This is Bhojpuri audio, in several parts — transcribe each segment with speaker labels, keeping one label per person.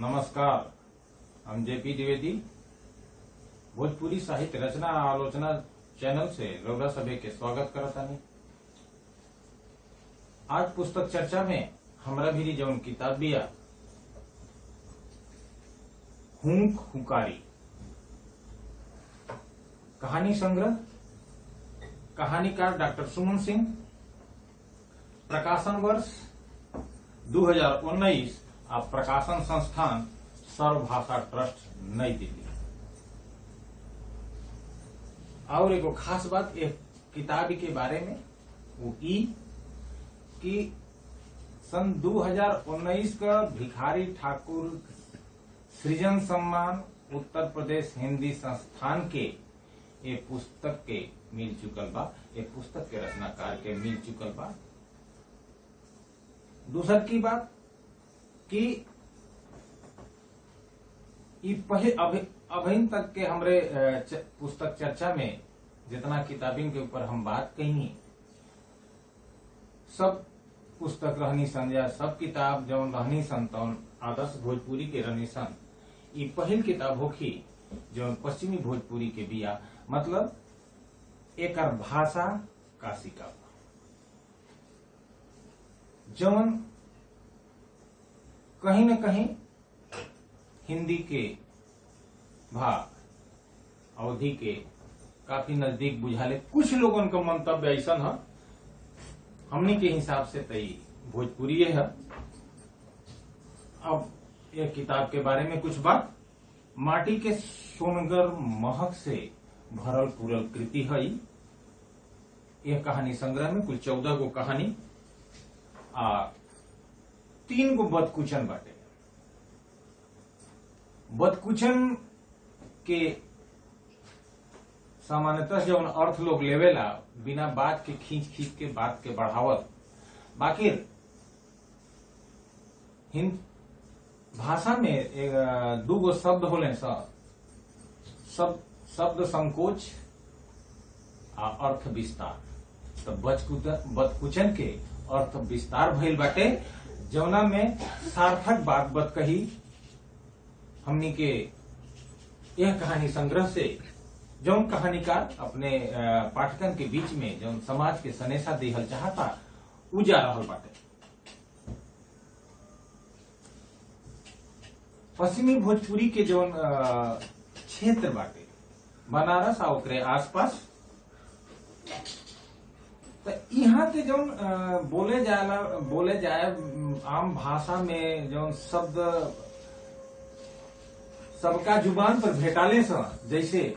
Speaker 1: नमस्कार। हम जेपी द्विवेदी भोजपुरी साहित्य रचना आलोचना चैनल से रउरा सभे के स्वागत करतानी। आज पुस्तक चर्चा में हमरा भी जौन किताब बिया हुंक हुकारी कहानी संग्रह, कहानीकार डॉक्टर सुमन सिंह, प्रकाशन वर्ष 2019 और प्रकाशन संस्थान सर्वभाषा ट्रस्ट नई दिल्ली। और एगो खास बात एक किताब के बारे में वो ई कि सन 2019 का भिखारी ठाकुर सृजन सम्मान उत्तर प्रदेश हिंदी संस्थान के ये पुस्तक के मिल चुकल बा, ये पुस्तक के रचनाकार के मिल चुकल बा। दूसर की बात कि अभी तक के हमरे पुस्तक चर्चा में जितना किताबिन के ऊपर हम बात कही, सब पुस्तक रहनी सन या सब किताब जौन रहनी सन तौन आदर्श भोजपुरी के रहनी सन। ये पहल किताब होखी जौन पश्चिमी भोजपुरी के बिया, मतलब एक भाषा का सिका जौन कहीं न कहीं हिंदी के भाग अवधि के काफी नजदीक बुझाले। कुछ लोगों का मंतव्य ऐसा है, हमनी के हिसाब से तई भोजपुरी है। अब यह किताब के बारे में कुछ बात, माटी के सोनगर महक से भरल पूरल कृति है। यह कहानी संग्रह में कुल 14 गो कहानी आ 3 गो बदकुचन बाटे। बदकुचन के सामान्यतः जौन अर्थ लोग लेवेला बिना बात के खींच के बात के बढ़ावत, बाकी हिंद भाषा में 2 गो शब्द होले सब शब्द संकोच आ अर्थ विस्तार। तो बदकुचन के अर्थ विस्तार भइल बाटे, जौना में सार्थक बात बत कही। हमनी के यह कहानी संग्रह से जौन कहानीकार अपने पाठकन के बीच में जौन समाज के सनेसा देहल चाहता उ जा रहल बाटे। पश्चिमी भोजपुरी के जौन क्षेत्र बाटे बनारस और ओकरे आसपास, तो यहाँ के जौन बोले जाए आम भाषा में जौन शब्द सबका जुबान पर भेटाले सा, जैसे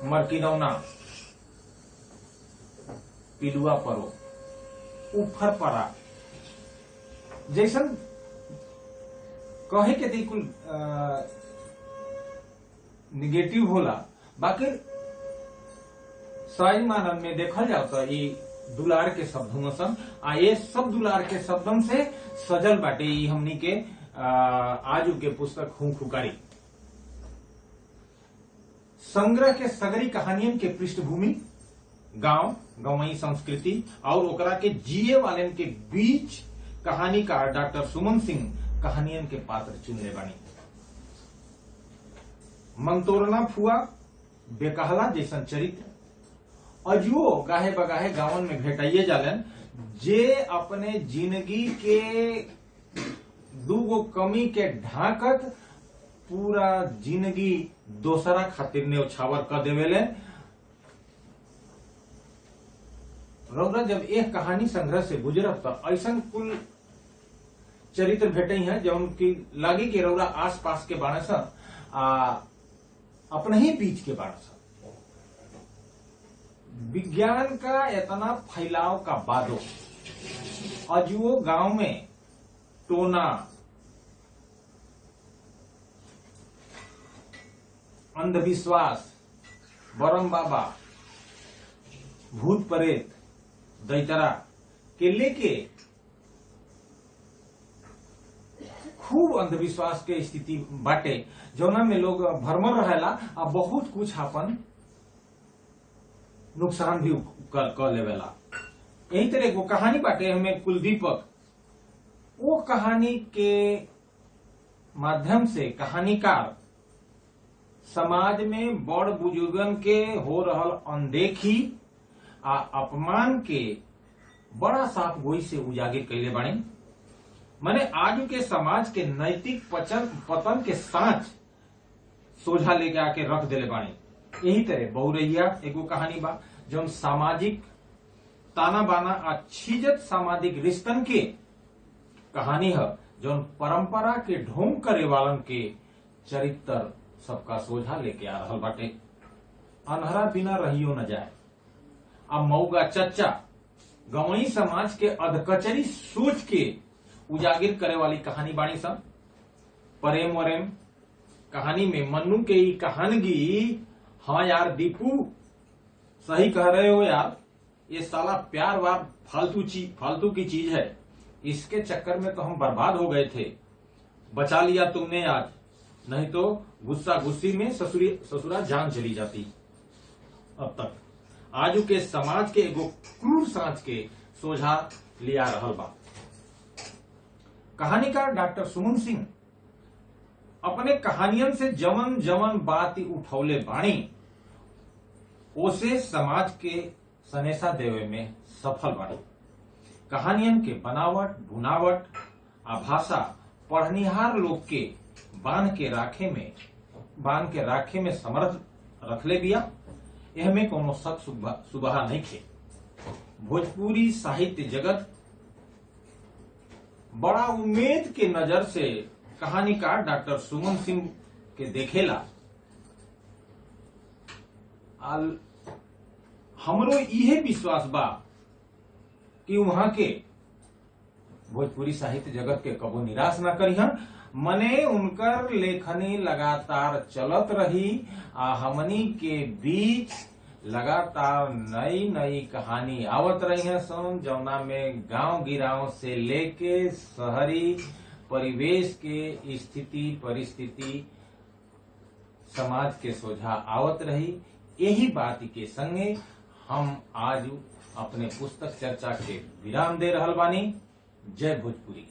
Speaker 1: मरकिनौना, पिलुआ परो, उफर परा जैसन कहे के बिल्कुल निगेटिव होला। बाकी सही मानन में देखल जाओ तो ये दुलार के शब्द हुआ सन, ये सब दुलार के शब्दन से सजल बाटे। ये हमनी के आज के पुस्तक हुंक हुकारी संग्रह के सगरी कहानियन के पृष्ठभूमि गांव गंवई संस्कृति और ओकरा के जिए वाले के बीच कहानीकार डॉक्टर सुमन सिंह कहानियन के पात्र चुनले बानी। मंतोरना फुआ बेकहला जैसन चरित्र अजुओ गाहे बगाहे गांवन में भेटाइए जालन, जे अपने जिंदगी के 2 गो कमी के ढाकत पूरा जिंदगी दोसरा खातिर न्यौछावर कर देवेले। रौरा जब एक कहानी संग्रह से गुजरत तो ऐसा कुल चरित्र भेटे हैं जो उनकी लागी के रौरा आस पास के बाणस अपने ही बीच के बाणस। विज्ञान का इतना फैलाव का बादो अजुओ गांव में टोना, अंधविश्वास, बरम बाबा, भूत प्रेत, दैतरा के लेके खूब अंधविश्वास के स्थिति बाटे, जौना में लोग भरमर रहेला आ बहुत कुछ अपन नुकसान भी कर लेवेला। यही तरह वो कहानी बाटे हमें कुलदीपक, वो कहानी के माध्यम से कहानीकार समाज में बड़ बुजुर्गन के हो रहल अनदेखी आ अपमान के बड़ा साफ गोई से उजागर कैले बाणी। माने आज के समाज के नैतिक पतन के साँच सोझा लेके आके रख देले बाणी। यही तरह बहुरैया एगो कहानी बा जौन सामाजिक ताना बाना आ छिजत सामाजिक रिश्तन के कहानी है, जौन परंपरा के ढोंग करे वालन के चरित्र सबका सोझा लेके आ रहल बाटे। अनहरा बिना रहियो न जाए। अब मऊगा चच्चा गवई समाज के अधकचरी सोच के उजागर करे वाली कहानी बाणी सब। प्रेम वरेम कहानी में मन्नू के ही कहानगी, हाँ यार दीपू सही कह रहे हो यार, ये साला प्यार वार फालतू की चीज है, इसके चक्कर में तो हम बर्बाद हो गए थे। बचा लिया तुमने आज, नहीं तो गुस्सा गुस्सी में ससुरा जान चली जाती। अब तक आजू के समाज के एगो क्रूर सांच के सोझा लिया रहल बा। कहानीकार डॉक्टर सुमन सिंह अपने कहानियन से जमन जमन बात उठौले बाणी, ओसे समाज के सनेसा देवे में सफल बाणी। कहानियन के बनावट बुनावट आ भाषा पढ़निहार लोग के बांध के राखे में समर्थ रखले बिया। यह में कोनो शक सुबह नहीं थे। भोजपुरी साहित्य जगत बड़ा उम्मीद के नजर से कहानीकार डॉक्टर सुमन सिंह के देखेला। हमरो इहे विश्वास बा कि वहां के भोजपुरी साहित्य जगत के कबो निराश ना करिहन। मने उनकर लेखनी लगातार चलत रही आ हमनी के बीच लगातार नई नई कहानी आवत रही है सन, जौना में गांव गिराव से लेके शहरी परिवेश के स्थिति परिस्थिति समाज के सोझा आवत रही। यही बात के संगे हम आज अपने पुस्तक चर्चा के विराम दे रहल बानी। जय भोजपुरी।